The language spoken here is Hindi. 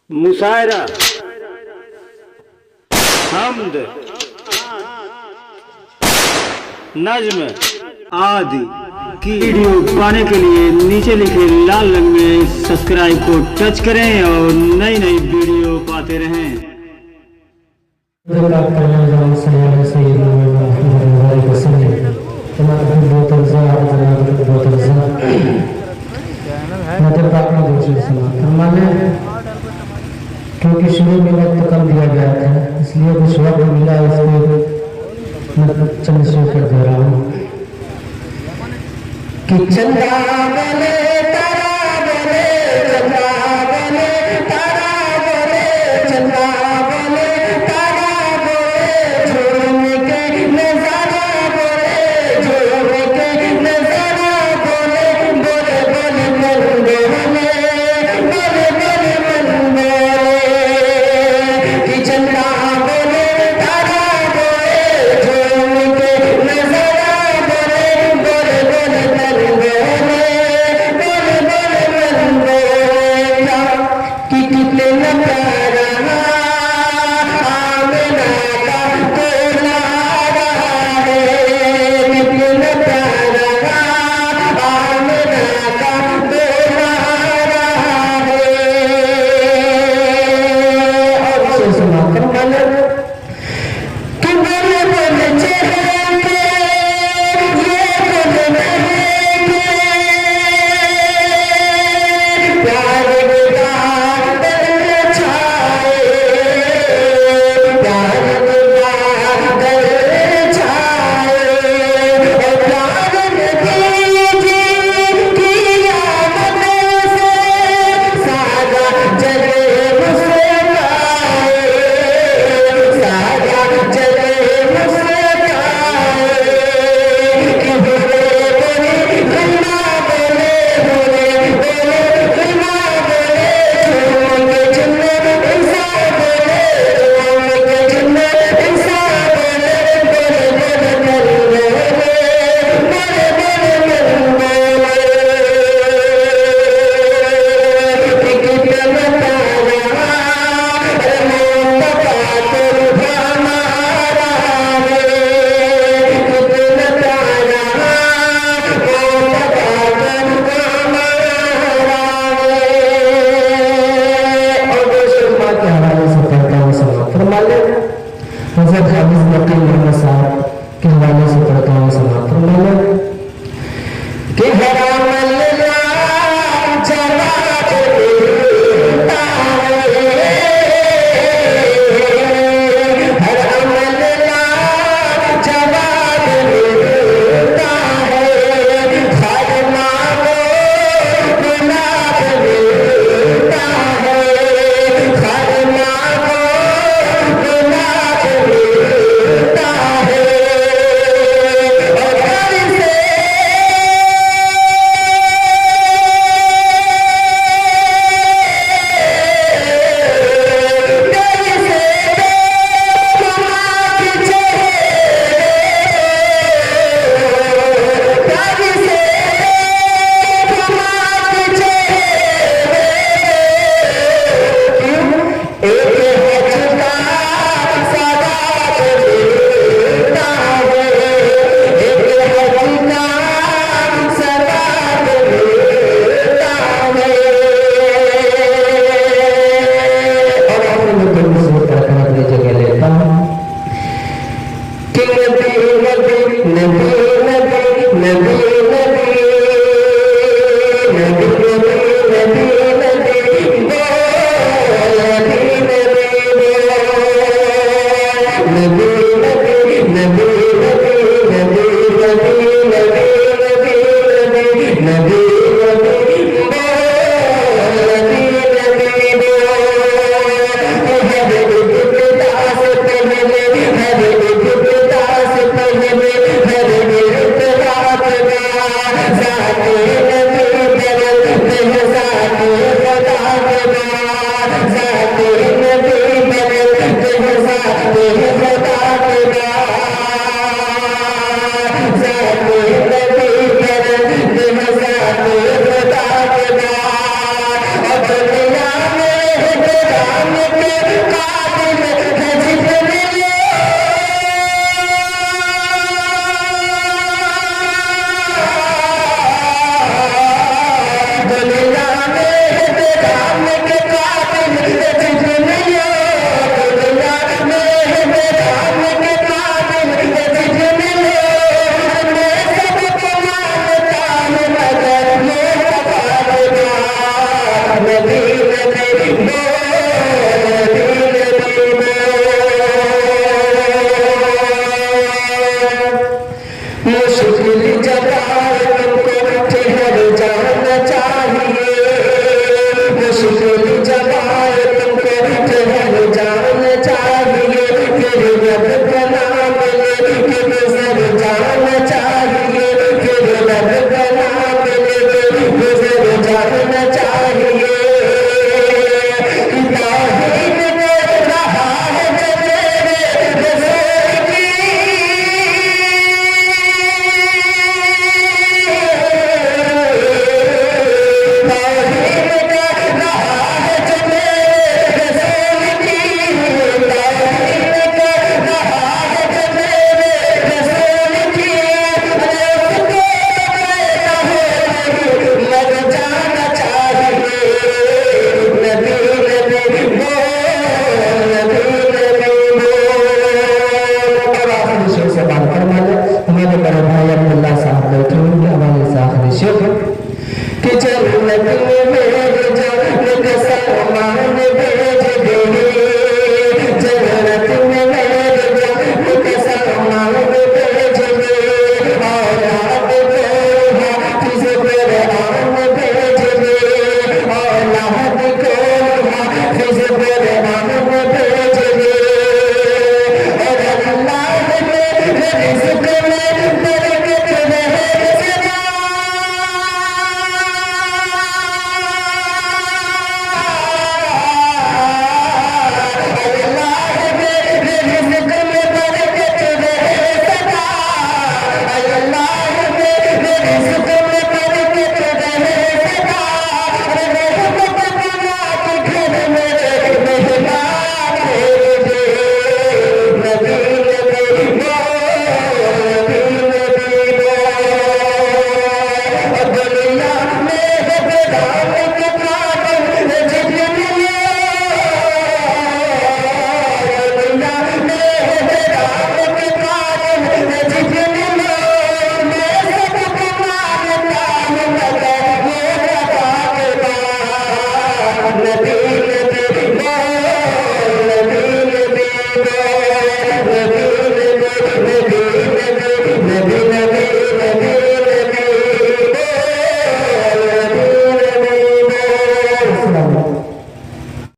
मुशायरा, हम्द, नज्म आदि की वीडियो पाने के लिए नीचे लिखे लाल रंग में सब्सक्राइब को टच करें और नई नई वीडियो पाते रहें। क्योंकि शुरू में वक्त कम दिया गया था, इसलिए कुछ वक्त मिला, इसको मैं चंद शुरू कर दे रहा हूँ कि चंदा बोले तारा बोले, चंदा बोले तारा बोले, चंदा बोले तारा बोले, झूम के नजारा बोले, झूम के नजारा बोले, बोले बोले मन बोले, बोले बोले मन बोले कि चंदा बोले तारा बोले, झूम के नजारा बोले, बोले बोले मन बोले, लगने में